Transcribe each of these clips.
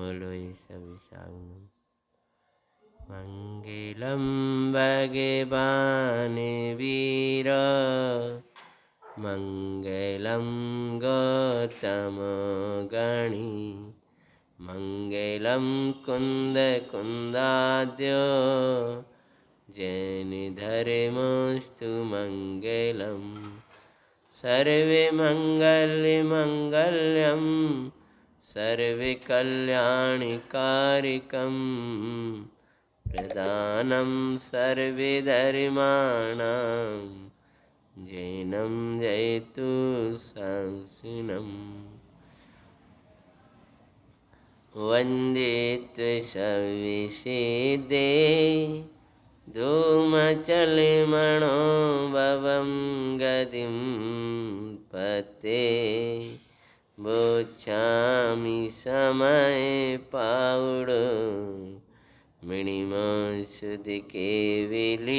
सविशाग्नं मङ्गलं भगवान् वीर मङ्गलं गौतमगणी मङ्गलं कुन्दकुन्दाद्यो जैनधर्मस्तु मङ्गलं सर्वे मङ्गलमङ्गल्यं सर्वे कल्याणकारिकं प्रदानं सर्वे धर्माणां जैनं जयतु संसिनम् वन्दे त्वशविषेदे धूमचलमणोभवं गतिं पते बोच्छामि समये पावडो मणिमांसुदिके विलीवणीदं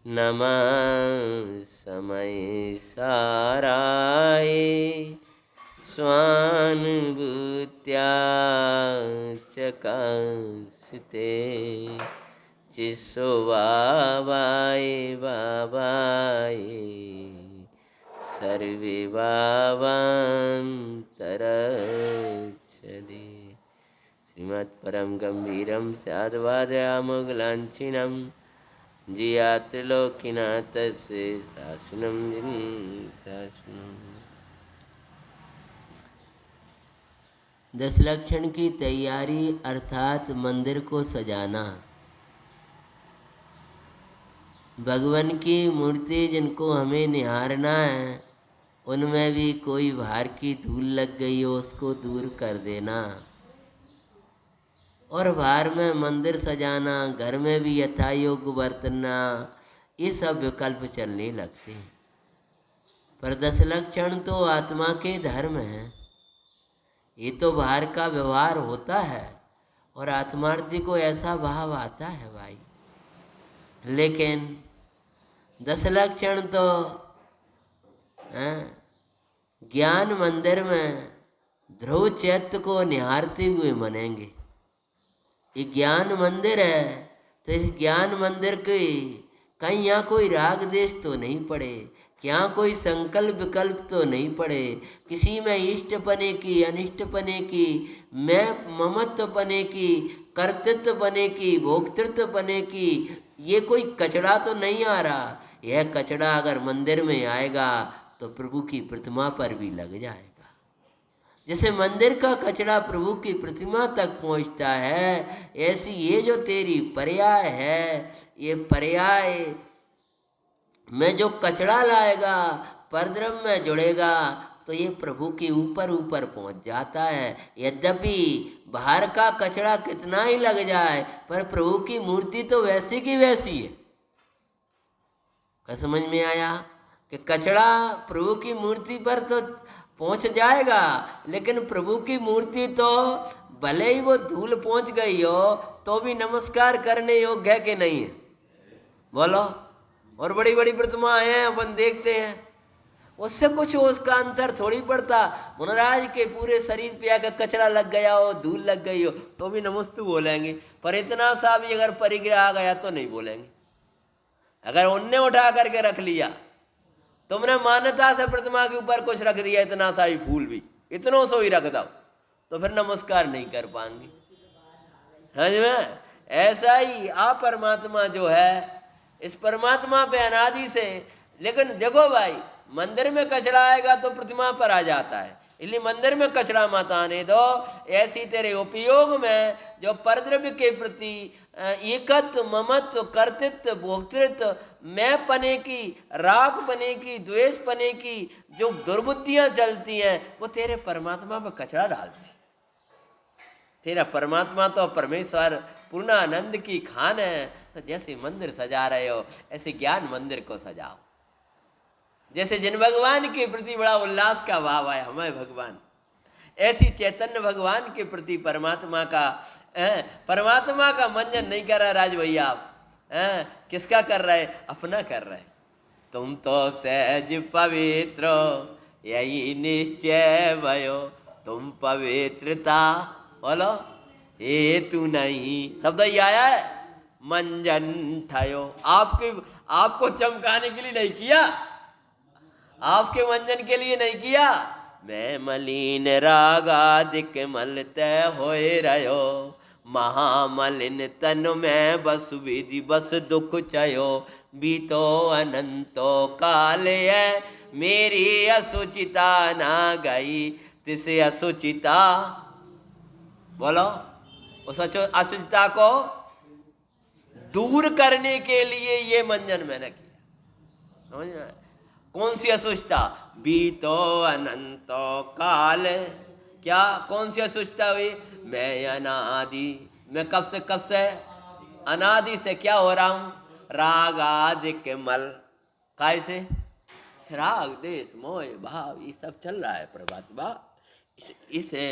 नमः समये साराय स्वानुभूत्या चकास्ते चिसोवावाय बाबाय सर्वे भावान्तरच्छदे श्रीमत्परम गंभीरं स्याद्वादयामोगलाञ्छिनं जियात्रिलोकिनाथस्य शासनं शासनम्। 10 लक्षण की तैयारी अर्थात मंदिर को सजाना। भगवान की मूर्ति जिनको हमें निहारना है उनमें भी कोई बाहर की धूल लग गई हो उसको दूर कर देना, और बाहर में मंदिर सजाना, घर में भी यथायोग्य बरतना, ये सब विकल्प चलने लगते हैं। पर 10 लक्षण तो आत्मा के धर्म हैं। ये तो बाहर का व्यवहार होता है और आत्मार्थी को ऐसा भाव आता है भाई, लेकिन 10 लक्षण तो ज्ञान मंदिर में ध्रुव चैत्य को निहारते हुए मनेंगे। ये ज्ञान मंदिर है तो इस ज्ञान मंदिर के कहीं यहाँ कोई राग देश तो नहीं पड़े, यहाँ कोई संकल्प विकल्प तो नहीं पड़े, किसी में इष्टपने की अनिष्टपने की, मैं ममत्वपने की, कर्तृत्वपने की, भोक्तृत्वपने की, ये कोई कचड़ा तो नहीं आ रहा। यह कचड़ा अगर मंदिर में आएगा तो प्रभु की प्रतिमा पर भी लग जाएगा। जैसे मंदिर का कचड़ा प्रभु की प्रतिमा तक पहुंचता है, ऐसी ये जो तेरी पर्याय है, ये पर्याय में जो कचड़ा लाएगा, परद्रम में जुड़ेगा तो ये प्रभु के ऊपर ऊपर पहुंच जाता है। यद्यपि बाहर का कचड़ा कितना ही लग जाए पर प्रभु की मूर्ति तो वैसी की वैसी है। क्या समझ में आया कि कचड़ा प्रभु की मूर्ति पर तो पहुंच जाएगा, लेकिन प्रभु की मूर्ति तो भले ही वो धूल पहुंच गई हो तो भी नमस्कार करने योग्य है कि नहीं है? बोलो। और बड़ी बड़ी प्रतिमाएं हैं, अपन देखते हैं, उससे कुछ उसका अंतर थोड़ी पड़ता। मुनराज के पूरे शरीर पे आकर कचरा लग गया हो, धूल लग गई हो तो भी नमस्तु बोलेंगे, पर इतना सा भी अगर परिग्रह आ गया तो नहीं बोलेंगे। अगर उनने उठा करके रख लिया, तुमने मान्यता से प्रतिमा के ऊपर कुछ रख दिया, इतना सा ही फूल भी इतनों सो ही रख दो, तो फिर नमस्कार नहीं कर पाएंगे। हाँ जी, मैं ऐसा ही आ परमात्मा जो है, इस परमात्मा पे अनादि से, लेकिन देखो भाई मंदिर में कचरा आएगा तो प्रतिमा पर आ जाता है, इसलिए मंदिर में कचरा मत आने दो। ऐसी तेरे उपयोग में जो परद्रव्य के प्रति एकत्व, ममत्व, कर्तृत्व, भोक्तृत्व, मैं पने की, राग पने की, द्वेष पने की जो दुर्बुद्धियां चलती हैं वो तेरे परमात्मा पर कचरा डालती। तेरा परमात्मा तो परमेश्वर पूर्णानंद की खान है। तो जैसे मंदिर सजा रहे हो ऐसे ज्ञान मंदिर को सजाओ। जैसे जिन भगवान के प्रति बड़ा उल्लास का भाव है, हमें भगवान, ऐसी चैतन्य भगवान के प्रति परमात्मा का मंजन नहीं कर रहा राज भैया आप, किसका कर रहे? अपना कर रहे। तुम तो सहज पवित्र यही निश्चय भयो तुम पवित्रता, बोलो हेतु नहीं, शब्द ही आया है। मंजन ठयो, आपको चमकाने के लिए नहीं किया, आपके मंजन के लिए नहीं किया। मैं मलिन रागादिक मल तय होए रहो, महामलिन तन में बस विधि बस दुख चयो, बीतो अनंतो काल है मेरी असुचिता ना गई तिसे असुचिता, बोलो उस असुचिता को दूर करने के लिए ये मंजन मैंने किया, समझ में? कौन सी असुचिता? बीतो अनंतो काल, क्या कौन सी असुचिता हुई? मैं अनादि, मैं कब से अनादि से क्या हो रहा हूं? राग आदि के मल, काय से? राग देश मोह भाव ये सब चल रहा है प्रभातबा, इसे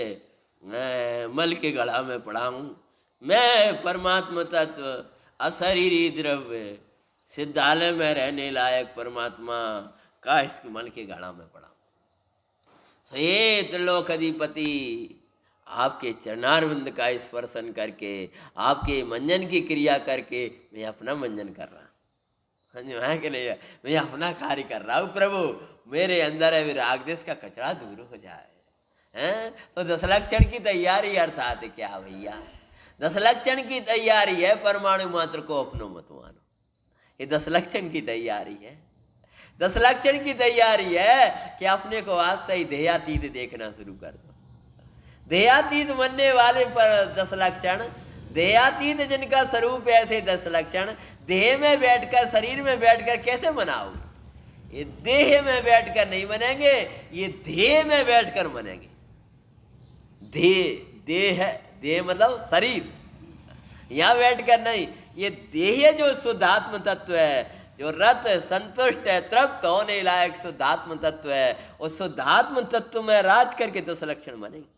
मल के गढ़ा में पड़ा हूं। मैं परमात्मा तत्व अशरीरी द्रव्य सिद्धालय में रहने लायक परमात्मा का इस मल के गढ़ा में पड़ा। ये त्रिलोक अधिपति आपके चरणारविंद का स्पर्शन करके, आपके मंजन की क्रिया करके मैं अपना मंजन कर रहा हूँ, समझ में कि नहीं? मैं अपना कार्य कर रहा हूँ प्रभु, मेरे अंदर है राग देश का कचरा दूर हो जाए हैं। तो 10 लक्षण की तैयारी अर्थात क्या भैया? 10 लक्षण की तैयारी है, परमाणु मात्र को अपनो मत मानो, ये 10 लक्षण की तैयारी है। 10 लक्षण की तैयारी है कि अपने को आज से ही देहातीत देखना शुरू कर दो। देहातीत बनने वाले पर 10 लक्षण, देहातीत जिनका स्वरूप है ऐसे 10 लक्षण देह में बैठकर, शरीर में बैठकर कैसे बनाओगे? ये देह में बैठकर नहीं बनेंगे, ये देह में बैठकर बनेंगे। देह मतलब शरीर, यहां बैठकर नहीं, ये देह जो शुद्धात्म तत्व है, जो रत संतुष्ट है, तृप्त होने लायक शुद्धात्म तत्व है, उस शुद्धात्म तत्व में राज करके 10 लक्षण बनेंगे।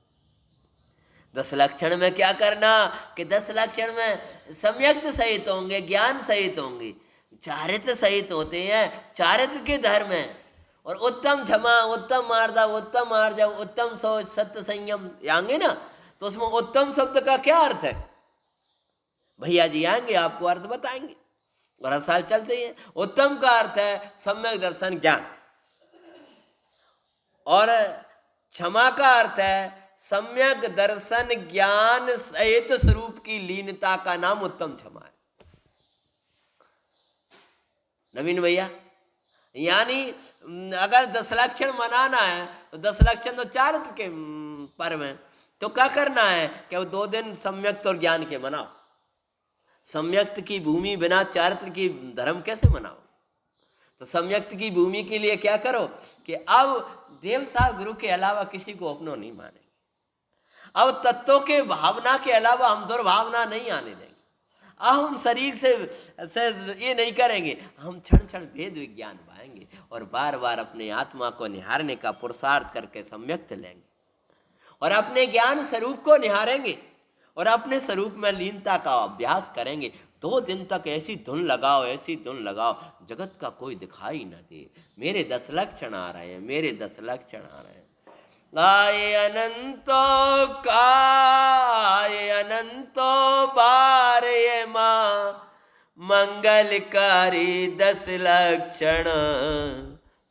10 लक्षण में क्या करना कि 10 लक्षण में सम्यक्त सहित होंगे, ज्ञान सहित होंगे, चारित्र सहित होते हैं, चारित्र के धर्म है, और उत्तम क्षमा, उत्तम मार्दा, उत्तम आर्जव, उत्तम सोच, सत्य संयम आएंगे ना। तो उसमें उत्तम शब्द का क्या अर्थ है? भैया जी आएंगे आपको अर्थ बताएंगे, और हर साल चलते हैं। उत्तम का अर्थ है सम्यक दर्शन ज्ञान, और क्षमा का अर्थ है सम्यक दर्शन ज्ञान सहित स्वरूप की लीनता का नाम उत्तम क्षमा है। नवीन भैया, यानी अगर 10 लक्षण मनाना है तो 10 लक्षण तो चारित्र के पर्व हैं, तो क्या करना है कि वो 2 दिन सम्यक्त और ज्ञान के मनाओ। सम्यक्त की भूमि बिना चारित्र की धर्म कैसे मनाओ? तो सम्यक्त की भूमि के लिए क्या करो कि अब देव साहब गुरु के अलावा किसी को अपनो नहीं मानेंगे, अब तत्वों के भावना के अलावा हम दुर्भावना नहीं आने देंगे, अब हम शरीर से ये नहीं करेंगे, हम क्षण क्षण भेद विज्ञान पाएंगे और बार बार अपने आत्मा को निहारने का पुरुषार्थ करके सम्यक्त लेंगे और अपने ज्ञान स्वरूप को निहारेंगे और अपने स्वरूप में लीनता का अभ्यास करेंगे। 2 दिन तक ऐसी धुन लगाओ, ऐसी धुन लगाओ जगत का कोई दिखाई न दे। मेरे 10 लक्षण आ रहे हैं, मेरे 10 लक्षण आ रहे हैं। आए अनंतो काय अनंतो बार ये माँ मंगलकारी 10 लक्षण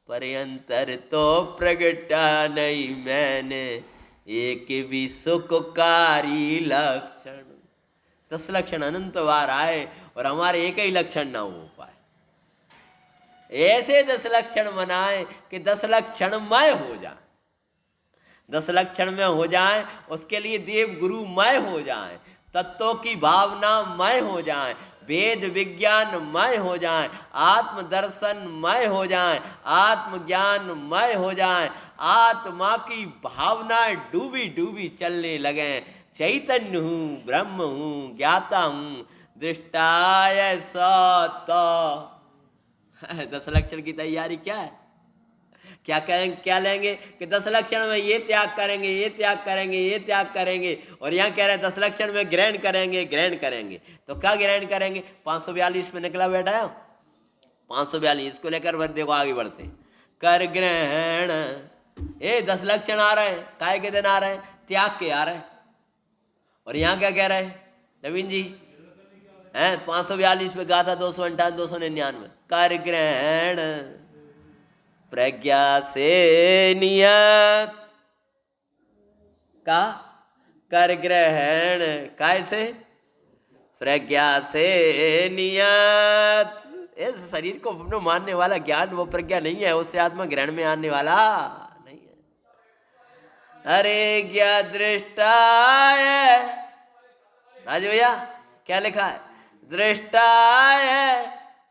पर्यंतर तो प्रगटा नहीं मैंने एक भी सुखकारी लक्षण। 10 लक्षण अनंत बार आए और हमारे एक ही लक्षण ना हो पाए। ऐसे 10 लक्षण मनाए कि 10 लक्षणमय हो जाए, 10 लक्षण में हो जाए, उसके लिए देव गुरु मय हो जाए, तत्वों की भावना मय हो जाए, वेद विज्ञान मय हो जाए, आत्म दर्शन मय हो जाए, आत्मज्ञान मय हो जाए, आत्मा की भावनाएं डूबी डूबी चलने लगे। चैतन्य हूँ, ब्रह्म हूँ, ज्ञाता हूँ, दृष्टाय सत। 10 लक्षण की तैयारी क्या है? क्या कहेंगे, क्या लेंगे कि 10 लक्षण में ये त्याग करेंगे, ये त्याग करेंगे, ये त्याग करेंगे, और यहाँ कह रहे हैं 10 लक्षण में ग्रहण करेंगे, ग्रहण करेंगे। तो क्या ग्रहण करेंगे? 542 में निकला बैठा है 542, इसको लेकर देखो आगे बढ़ते हैं। कर ग्रहण ये 10 लक्षण आ रहे हैं, काय के दिन आ रहे हैं? त्याग के आ रहे हैं। और यहाँ क्या कह रहे हैं नवीन जी? हैं 542 में गाथा 258 299 कर ग्रहण प्रज्ञा से नियत का, कर ग्रहण काय से? प्रज्ञा से नियत। इस शरीर को अपना मानने वाला ज्ञान वो प्रज्ञा नहीं है, उससे आत्मा ग्रहण में आने वाला नहीं है। अरे ज्ञा दृष्टाय, राज भैया क्या लिखा है? दृष्टाय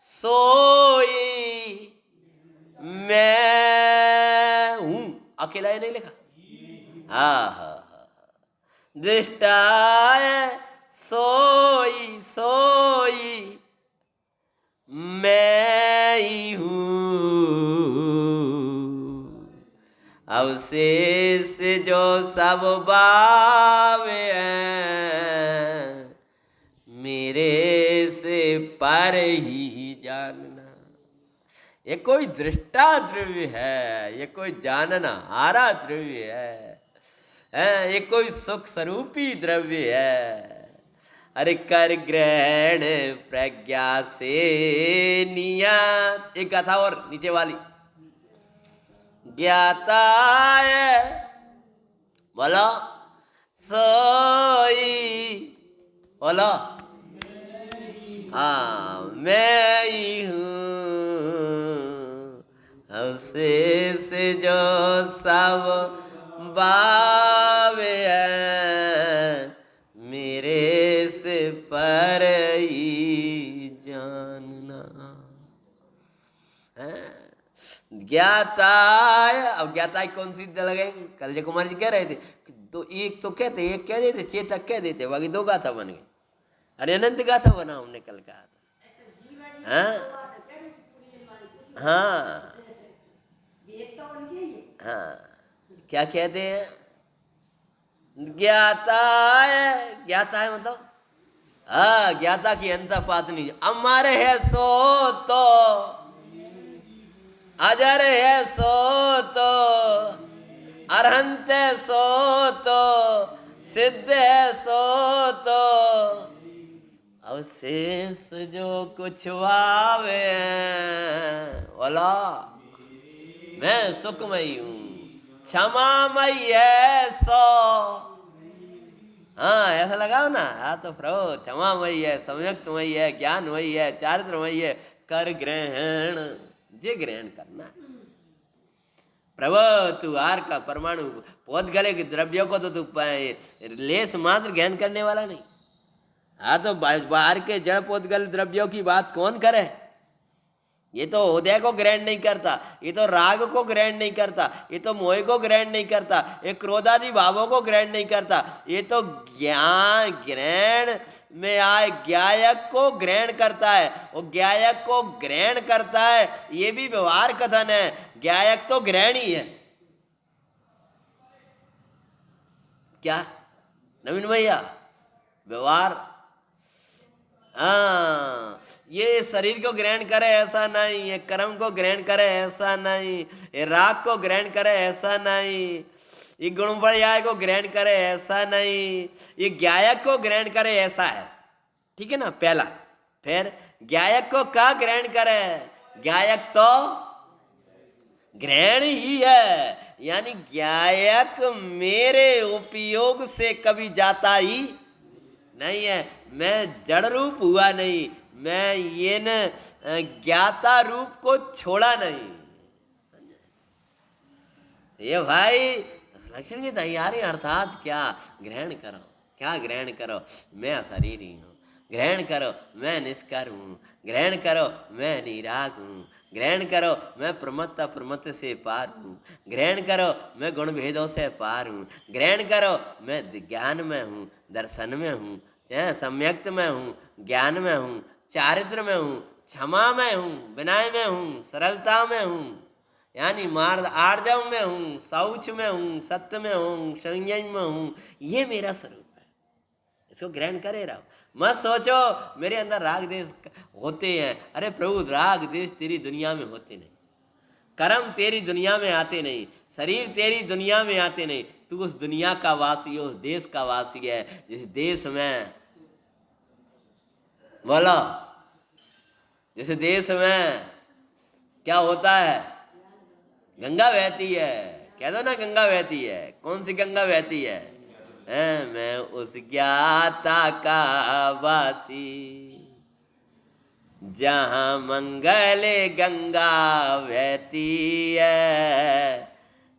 सोई मैं हूं, अकेला ये नहीं लिखा। हाँ, दृष्टाय सोई सोई मैं ही हूँ, अवशेष जो सब भावे हैं, मेरे से पर ही जानना। ये कोई दृष्टा द्रव्य है, ये कोई जानना हारा द्रव्य है, ये कोई सुख स्वरूपी द्रव्य है। अरे कर ग्रहण प्रज्ञा से नियत। एक गाथा और नीचे वाली, ज्ञाताय बोलो सोई, बोलो हाँ मैं ही हूँ, अवशेष जो सब भावे हैं, मेरे से पर ही जानना। ज्ञाताय, अब ज्ञाताय कौन सी लगे? कल जय कुमार जी कह रहे थे तो एक तो कहते, एक कह देते, चेतक कह देते, बाकी 2 गाथा बन गई। अरे अनंत गाथा बना हमने कल कहा था। हाँ हाँ, क्या कहते हैं? ज्ञाता है, ज्ञाता है मतलब हाँ, ज्ञाता की अंत पात नहीं। अमर है सो तो, अजर है सो तो, अरहंत है सो तो, सिद्ध है सो तो, अवशेष जो कुछ वावे बोला मैं सुखमयी हूँ, क्षमामयी है सो। हाँ ऐसा लगाओ ना, हाँ तो प्रभु क्षमामयी है, सम्यक्तमयी है, ज्ञानमयी है, चारित्रमयी है, कर ग्रहण, जे ग्रहण करना। प्रभु तू आर का परमाणु पौध गले के द्रव्यों को तो तू लेस मात्र ग्रहण करने वाला नहीं। हाँ तो बाहर के जड़ पोतगल द्रव्यों की बात कौन करे? ये तो हृदय को ग्रहण नहीं करता, ये तो राग को ग्रहण नहीं करता, ये तो मोह को ग्रहण नहीं करता, ये क्रोधादि भावों को ग्रहण नहीं करता, ये तो ज्ञान ग्रहण में आए ज्ञायक को ग्रहण करता है। वो ज्ञायक को ग्रहण करता है, ये भी व्यवहार कथन है। ज्ञायक तो ग्रहण ही है। क्या नवीन भैया व्यवहार? हाँ, ये शरीर को ग्रहण करे ऐसा नहीं, ये कर्म को ग्रहण करे ऐसा नहीं, ये राग को ग्रहण करे ऐसा नहीं, ये गुण पर्याय को ग्रहण करे ऐसा नहीं, ये ज्ञायक को ग्रहण करे ऐसा है। ठीक है ना? पहला। फिर ज्ञायक को क्या ग्रहण करे? ज्ञायक तो ग्रहण ही है, यानी ज्ञायक मेरे उपयोग से कभी जाता ही नहीं है। मैं जड़ रूप हुआ नहीं, मैं ये न ज्ञाता रूप को छोड़ा नहीं। ये भाई लक्षण की तैयारी अर्थात क्या ग्रहण करो, क्या ग्रहण करो? मैं अशरीरी हूँ, ग्रहण करो मैं निष्कर हूँ, ग्रहण करो मैं निराग हूँ, ग्रहण करो मैं प्रमत्त प्रमत्त से पार हूँ, ग्रहण करो मैं गुण भेदों से पार हूँ, ग्रहण करो मैं ज्ञान में हूँ, दर्शन में हूँ, सम्यक्त में हूँ, ज्ञान में हूँ, चारित्र में हूँ, क्षमा में हूँ, विनय में हूँ, सरलता में हूँ, यानी मार्ग आर्जव में हूँ, शौच में हूँ, सत्य में हूँ, संयम में हूँ। ये मेरा स्वरूप है, इसको ग्रहण करे रहो। मत सोचो मेरे अंदर राग देश होते हैं। अरे प्रभु राग देश तेरी दुनिया में होते नहीं। कर्म तेरी दुनिया में आते नहीं, शरीर तेरी दुनिया में आते नहीं। तू उस दुनिया का वासी है, उस देश का वासी है जिस देश में, बोलो, जिस देश में क्या होता है, गंगा बहती है। कह दो ना, गंगा बहती है। कौन सी गंगा बहती है? मैं उस ज्ञाता का वासी, जहाँ मंगल गंगा बहती है,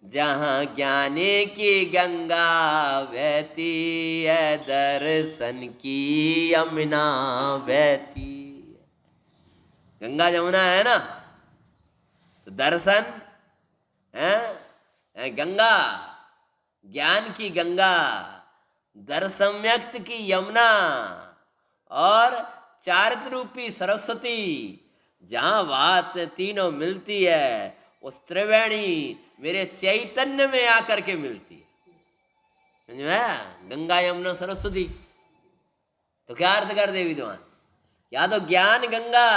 जहाँ ज्ञाने की गंगा बहती है, दर्शन की यमुना बहती है। गंगा जमुना है ना, तो दर्शन है गंगा, ज्ञान की गंगा, दर्शम्यक्त की यमुना और चारित्र रूपी सरस्वती, जहाँ बात तीनों मिलती है, उस त्रिवेणी मेरे चैतन्य में आकर के मिलती है। समझ में? गंगा यमुना सरस्वती। तो क्या अर्थ कर दे विद्वान? या तो ज्ञान गंगा,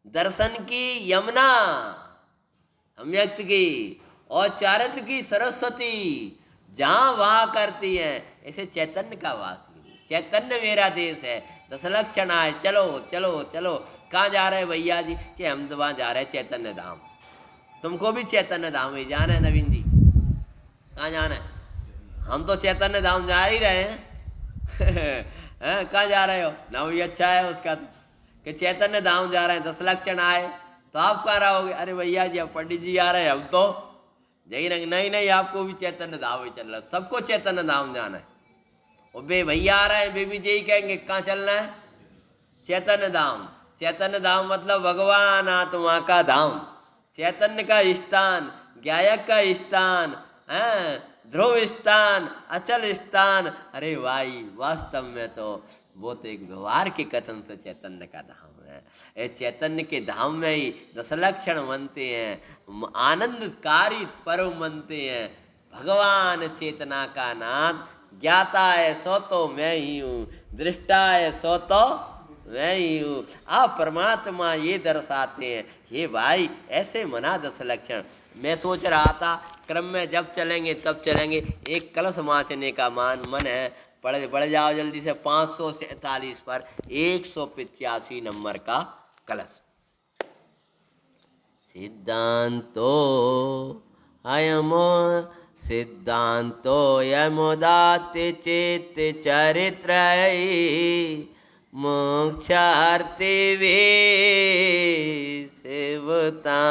दर्शन की यमुना सम्यक्त की, और चारित्र की सरस्वती, जहाँ वहाँ करती है। ऐसे चैतन्य का वास, चैतन्य मेरा देश है। 10 लक्षण आए, चलो चलो चलो। कहाँ जा रहे भैया जी? कि हम तो वहाँ जा रहे हैं चैतन्य धाम। तुमको भी चैतन्य धाम ही जाना है नवीन जी? कहाँ जाना है? हम तो चैतन्य धाम जा ही रहे हैं। कहाँ जा रहे हो? ना भी अच्छा है उसका कि चैतन्य धाम जा रहे हैं। 10 लक्षण आए तो आप कहाँ रहोगे? अरे भैया जी अब पंडित जी आ रहे हैं, हम तो यही रंग। नहीं नहीं, आपको भी चैतन्य धाम ही चल रहा है, सबको चैतन्य धाम जाना है। और बे भैया आ रहे हैं, वे भी यही कहेंगे कहाँ चलना है? चैतन्य धाम। चैतन्य धाम मतलब भगवान आत्मा का धाम, चैतन्य का स्थान, ज्ञायक का स्थान, ध्रुव स्थान, अचल स्थान। अरे भाई वास्तव में तो वो तो एक व्यवहार के कथन से चैतन्य का धाम है। ये चैतन्य के धाम में ही 10 लक्षण बनते हैं, आनंदकारी पर्व बनते हैं। भगवान चेतना का नाथ, ज्ञाता है सो तो मैं ही हूँ, दृष्टा है सो तो मैं ही हूँ। आप परमात्मा ये दर्शाते हैं। हे भाई ऐसे मना 10 लक्षण। मैं सोच रहा था क्रम में जब चलेंगे तब चलेंगे। एक कलश माचने का मन है। बढ़ जाओ जल्दी से 547 पर 185 नंबर का कलश। सिद्धांतो अयमो सिद्धांतो यमोदाते चेत चरित्र मोक्षार्थे वे सेवता।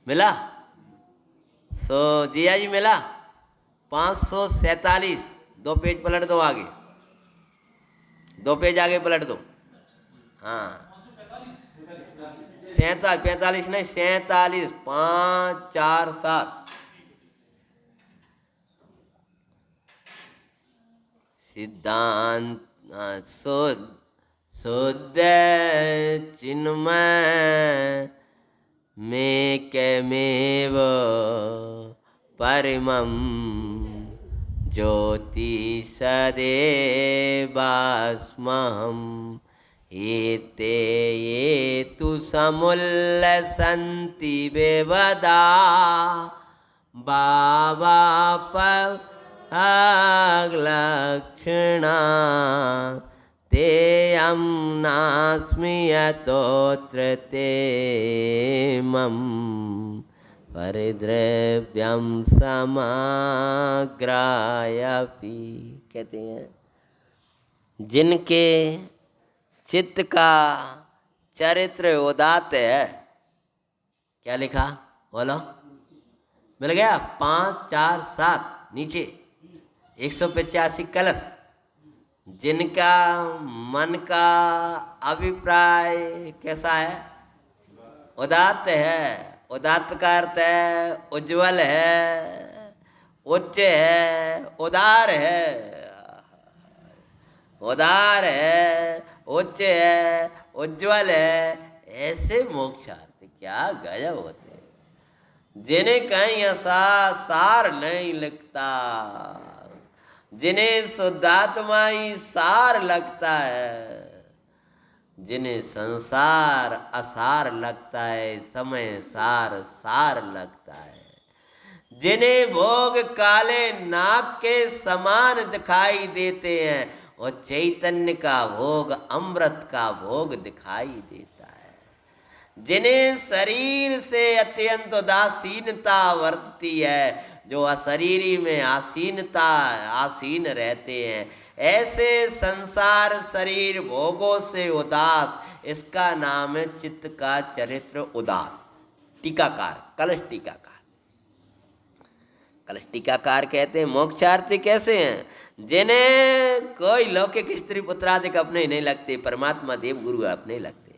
मिला? जिया जी मिला? 547। 2 पेज पलट दो आगे, 2 पेज आगे पलट दो। हाँ 45 नहीं 47, 5 4 7। सिद्धांत शुद्ध चिन्मय मेकमेव परमं ज्योति सदेवास्महम् एते ये तु समुल्लसन्ति विवदा भावापलक्षणा ते नास्मि यतोऽत्र ते मम परिद्रव्यं समग्रायपि। कहते हैं जिनके चित्त का चरित्र उदात्त है। क्या लिखा बोलो? मिल गया? 5 4 7 नीचे 185 कलश। जिनका मन का अभिप्राय कैसा है? उदात्त है। उदात्त का अर्थ है उज्ज्वल है, उच्च है, उदार है। उदार है, उच्च है, उज्ज्वल है। ऐसे मोक्षार्थी क्या गजब होते हैं, जिन्हें कहीं ऐसा सार नहीं लगता, जिन्हें शुद्धात्मा ही सार लगता है, जिन्हें संसार असार लगता है, समय सार सार लगता है। जिन्हें भोग काले नाग के समान दिखाई देते हैं, और चैतन्य का भोग अमृत का भोग दिखाई देता है। जिन्हें शरीर से अत्यंत उदासीनता वर्तती है, जो अशरीरी में आसीन रहते हैं, ऐसे संसार शरीर भोगों से उदास, इसका नाम है चित्त का चरित्र उदास। टीकाकार कलश टीकाकार, कलश टीकाकार कहते हैं मोक्षार्थी कैसे हैं? जिन्हें कोई लौकिक स्त्री पुत्रादिक अपने नहीं लगते, परमात्मा देव गुरु अपने लगते,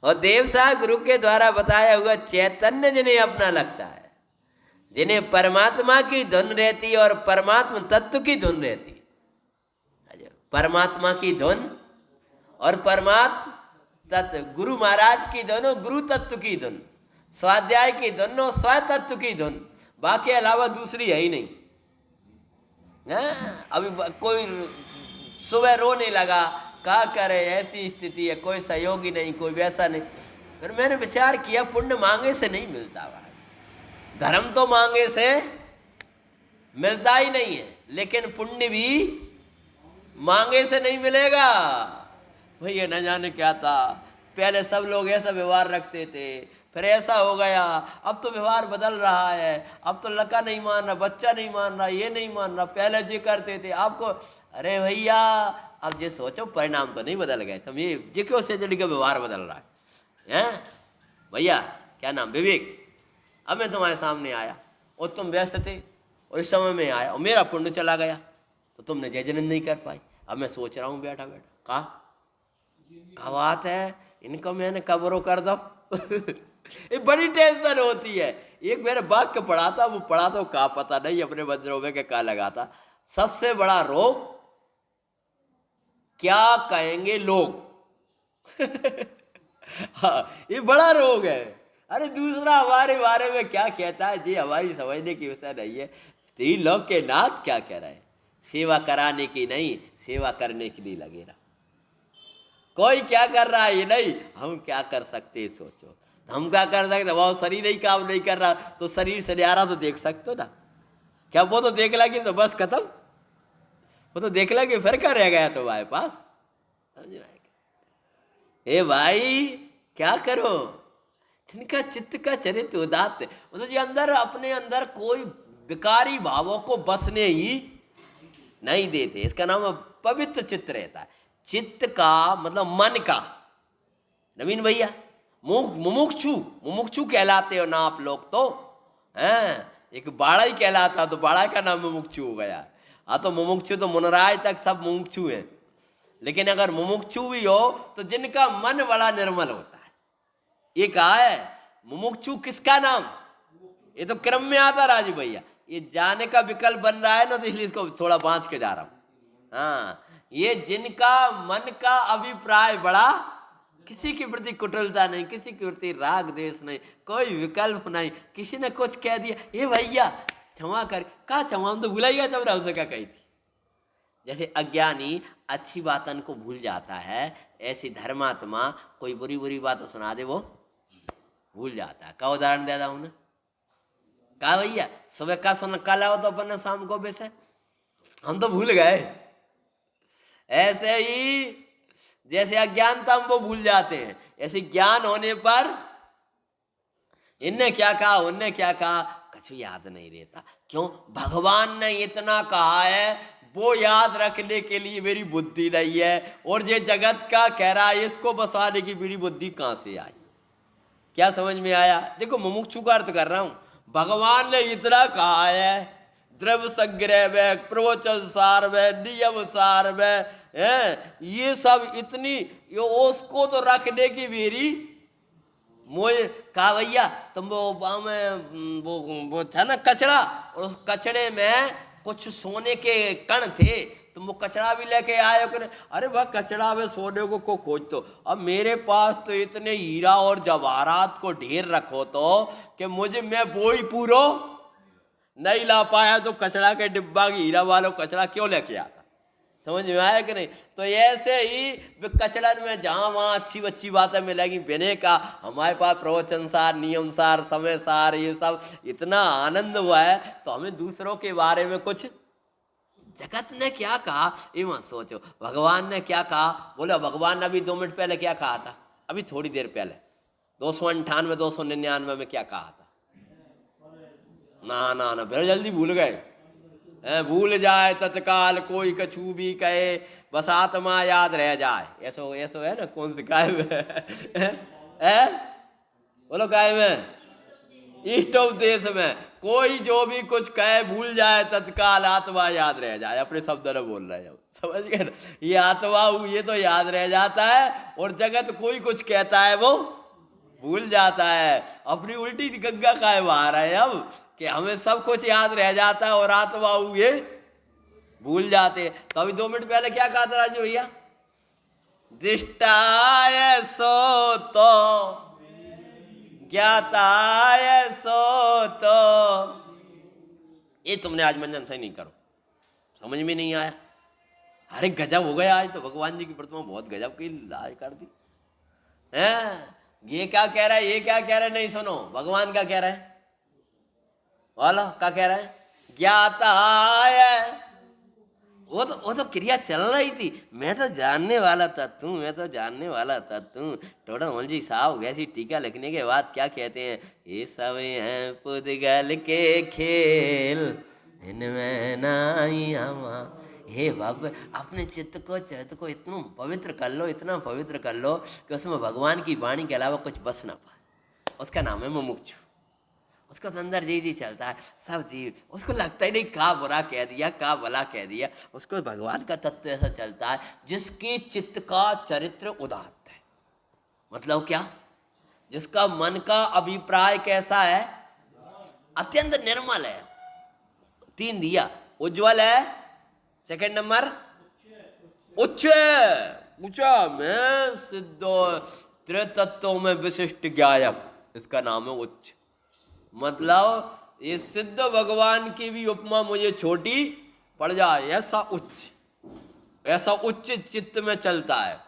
और देवसा गुरु के द्वारा बताया हुआ चैतन्य जिन्हें अपना लगता है, जिन्हें परमात्मा की धुन रहती और परमात्मा तत्व की धुन रहती, परमात्मा की धुन और परमात्मा तत्व, गुरु महाराज की धुन और गुरु तत्व की धुन, स्वाध्याय की धुन और स्व तत्व की धुन, बाकी अलावा दूसरी है ही नहीं। अभी कोई सुबह रोने लगा, क्या करे, ऐसी स्थिति है, कोई सहयोगी नहीं, कोई वैसा नहीं। फिर मैंने विचार किया पुण्य मांगे से नहीं मिलता भाई, धर्म तो मांगे से मिलता ही नहीं है, लेकिन पुण्य भी मांगे से नहीं मिलेगा। भैया न जाने क्या था, पहले सब लोग ऐसा व्यवहार रखते थे, फिर ऐसा हो गया, अब तो व्यवहार बदल रहा है, अब तो लड़का नहीं मान रहा, बच्चा नहीं मान रहा, ये नहीं मान रहा, पहले जी करते थे आपको। अरे भैया अब जे सोचो परिणाम तो नहीं बदल गए, तुम ये क्यों से जड़ी का व्यवहार बदल रहा है? भैया क्या नाम विवेक, अब मैं तुम्हारे सामने आया और तुम व्यस्त थे और इस समय में आया और मेरा पुण्य चला गया तो तुमने जय जन्म नहीं कर पाई। अब मैं सोच रहा हूँ बैठा बैठा क्या बात है, इनको मैंने कब्रों कर दो। ये बड़ी टेंशन होती है। एक मेरे वाक्य पढ़ा था, वो पढ़ा तो क्या पता नहीं अपने बंदरों में के क्या लगा था, सबसे बड़ा रोग क्या कहेंगे लोग। हाँ ये बड़ा रोग है। अरे दूसरा हमारे बारे में क्या कहता है जी, हमारी समझने की विषय नहीं है। स्त्री लोग के नाथ क्या कह रहे हैं, सेवा कराने की नहीं, सेवा करने के लिए लगे रहा। कोई क्या कर रहा है ये नहीं, हम क्या कर सकते सोचो, हम क्या कर सकते, वो शरीर ही काम नहीं कर रहा तो शरीर से न्यारा तो देख सकते हो ना, क्या वो तो देख लगी तो बस खत्म, वो तो देख लगे फिर क्या रह गया तुम्हारे पास। ए भाई क्या करो, जिनका चित्त का चरित्र उदात्त है, तो जी अंदर अपने अंदर कोई विकारी भावों को बसने ही नहीं देते, इसका नाम पवित्र चित्त रहता है। चित्त का मतलब मन का, नवीन भैया मुमुक्षु कहलाते हो ना आप लोग तो हैं, एक बाड़ा ही कहलाता तो बाड़ा का नाम मुमुक्षु हो गया। हाँ तो मुमुक्षु तो मुनराज तक सब मुमुक्षु है, लेकिन अगर मुमुक्षु भी हो तो जिनका मन बड़ा निर्मल होता है। ये कहा है मुमुक्षु किसका नाम, ये तो क्रम में आता राजू भैया, ये जाने का विकल्प बन रहा है ना तो इसलिए इसको थोड़ा बांच के जा रहा हूँ। हाँ ये जिनका मन का अभिप्राय बड़ा, किसी के प्रति कुटिलता नहीं, किसी के प्रति राग द्वेष नहीं, कोई विकल्प नहीं, किसी ने कुछ कह दिया ये भैया क्षमा कर, कहा क्षमा, हम तो भूला ही गया जब उसे क्या कही थी। जैसे अज्ञानी अच्छी बातन को भूल जाता है, ऐसी धर्मात्मा कोई बुरी बुरी बात सुना दे वो भूल जाता है। का उदाहरण दे रहा हूं ना, कहा भैया सुबह का सुन कल आओ तो अपन शाम को वैसे हम तो भूल गए। ऐसे ही जैसे अज्ञानता हम वो भूल जाते हैं, ऐसे ज्ञान होने पर इनने क्या कहा उनने क्या कहा कुछ याद नहीं रहता। क्यों, भगवान ने इतना कहा है वो याद रखने के लिए मेरी बुद्धि नहीं है, और ये जगत का कह रहा है इसको बसाने की मेरी बुद्धि कहाँ से आई। क्या समझ में आया? देखो मुमुक्षु का अर्थ कर रहा हूं, भगवान ने इतना कहा है द्रव्य संग्रह में, प्रवचन सार में, नियम सार में, ये सब इतनी उसको तो रखने की मेरी मुझे कहा भैया तुम वो था ना कचड़ा, और उस कचड़े में कुछ सोने के कण थे, तुम वो कचड़ा भी लेके आए हो। अरे वह कचड़ा में सोने को खोज तो, अब मेरे पास तो इतने हीरा और जवाहरात को ढेर रखो तो कि मुझे मैं वो ही पूरा नहीं ला पाया, तो कचड़ा के डिब्बा की हीरा वालों कचड़ा क्यों लेके आता। समझ में आया कि नहीं? तो ऐसे ही कचड़न में जहाँ वहाँ अच्छी अच्छी बातें मिलेंगी, बिने का हमारे पास प्रवचन सार, नियम सार, समय सार, ये सब इतना आनंद हुआ है। तो हमें दूसरों के बारे में कुछ, जगत ने क्या कहा ये मत सोचो, भगवान ने क्या कहा। बोलो भगवान ने अभी 2 मिनट पहले क्या कहा था, अभी थोड़ी देर पहले 298 299 में क्या कहा था? ना ना ना, फिर जल्दी भूल गए। भूल जाए तत्काल कोई कछु भी कहे, बस आत्मा याद रह जाए। ऐसो ऐसो है ना, कौन सी काय में बोलो काय में, इष्ट उपदेश में, कोई जो भी कुछ कहे भूल जाए तत्काल आत्मा याद रह जाए। अपने शब्द न बोल रहे हैं, समझ गए? ये आत्मा ये तो याद रह जाता है, और जगत कोई कुछ कहता है वो भूल जाता है। अपनी उल्टी गंगा काय बहा रहे हैं अब, कि हमें सब कुछ याद रह जाता है और आत्मा ये भूल जाते। तो अभी 2 मिनट पहले क्या कहा था राजू भैया? दृष्टाय सो तो ज्ञाताय सो तो। ये तुमने आज मंजन सही नहीं करो, समझ में नहीं आया। अरे गजब हो गया, आज तो भगवान जी की प्रतिमा बहुत गजब की लाज कर दी है। ये क्या कह रहा है, ये क्या कह रहा है, नहीं सुनो भगवान क्या कह रहा है, बोलो क्या कह रहा है? ज्ञाताय, वो तो क्रिया चल रही थी। मैं तो जानने वाला था तू, मैं तो जानने वाला था तू। टोडर जी साहब वैसी टीका लिखने के बाद क्या कहते हैं? ये सब हैं पुद्गल के खेल, इनमें नहीं हमा। हे बाप, अपने चित्त को इतना पवित्र कर लो, इतना पवित्र कर लो कि उसमें भगवान की वाणी के अलावा कुछ बस ना पाए। उसका नाम है मुमुक्षु। उसको तो अंदर जी चलता है सब जीव, उसको लगता ही नहीं का बुरा कह दिया का भला कह दिया। उसको भगवान का तत्व ऐसा चलता है जिसकी चित्त का चरित्र उदात्त है। मतलब क्या? जिसका मन का अभिप्राय कैसा है? अत्यंत निर्मल है। 3 दिया, उज्ज्वल है, सेकंड नंबर उच्च, ऊंचा में सिद्ध त्रितत्वों में विशिष्ट ज्ञायक, इसका नाम है उच्च। मतलब ये सिद्ध भगवान की भी उपमा मुझे छोटी पड़ जाए, ऐसा उच्च चित्त में चलता है।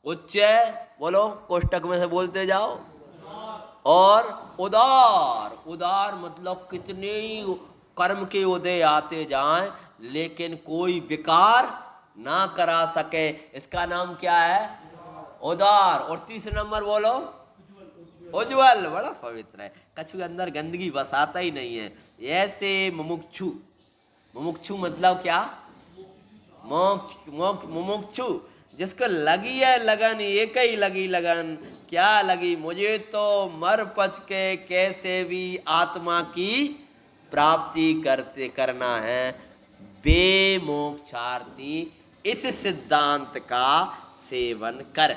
उच्च बोलो, कोष्टक में से बोलते जाओ। और उदार, उदार मतलब कितने ही कर्म के उदय आते जाएं लेकिन कोई विकार ना करा सके, इसका नाम क्या है? उदार। और तीसरे नंबर बोलो उज्ज्वल, बड़ा पवित्र है। कछु अंदर गंदगी बसाता ही नहीं है। ऐसे मुमुक्षु, मुमुक्षु मतलब क्या? मुमुक्षु, जिसको लगी है लगन, एक ही लगी लगन। क्या लगी? मुझे तो मर पच के कैसे भी आत्मा की प्राप्ति करना है। बेमोक्षार्थी इस सिद्धांत का सेवन कर।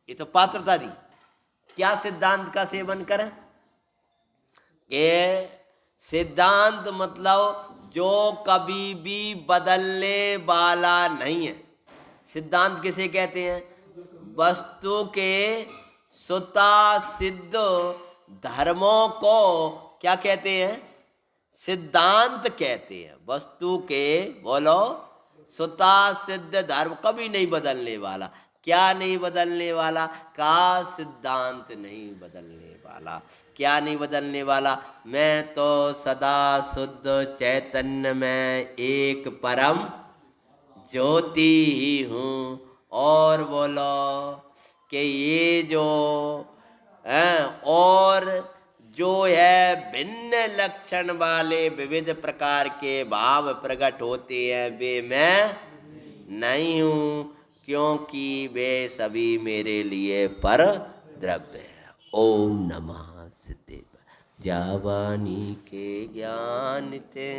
ये तो पात्रता दी। क्या सिद्धांत का सेवन करें? के सिद्धांत मतलब जो कभी भी बदलने वाला नहीं है। सिद्धांत किसे कहते हैं? वस्तु के स्वता सिद्ध धर्मों को क्या कहते हैं? सिद्धांत कहते हैं। वस्तु के बोलो स्वता सिद्ध धर्म, कभी नहीं बदलने वाला। क्या नहीं बदलने वाला? का सिद्धांत नहीं बदलने वाला। क्या नहीं बदलने वाला? मैं तो सदा शुद्ध चैतन्य में एक परम ज्योति ही हूँ। और बोलो कि ये जो और जो है भिन्न लक्षण वाले विविध प्रकार के भाव प्रकट होते हैं, वे मैं नहीं हूँ, क्योंकि वे सभी मेरे लिए पर द्रव्य है। ओम नमः सिद्धेश्वर। जावानी के ज्ञान थे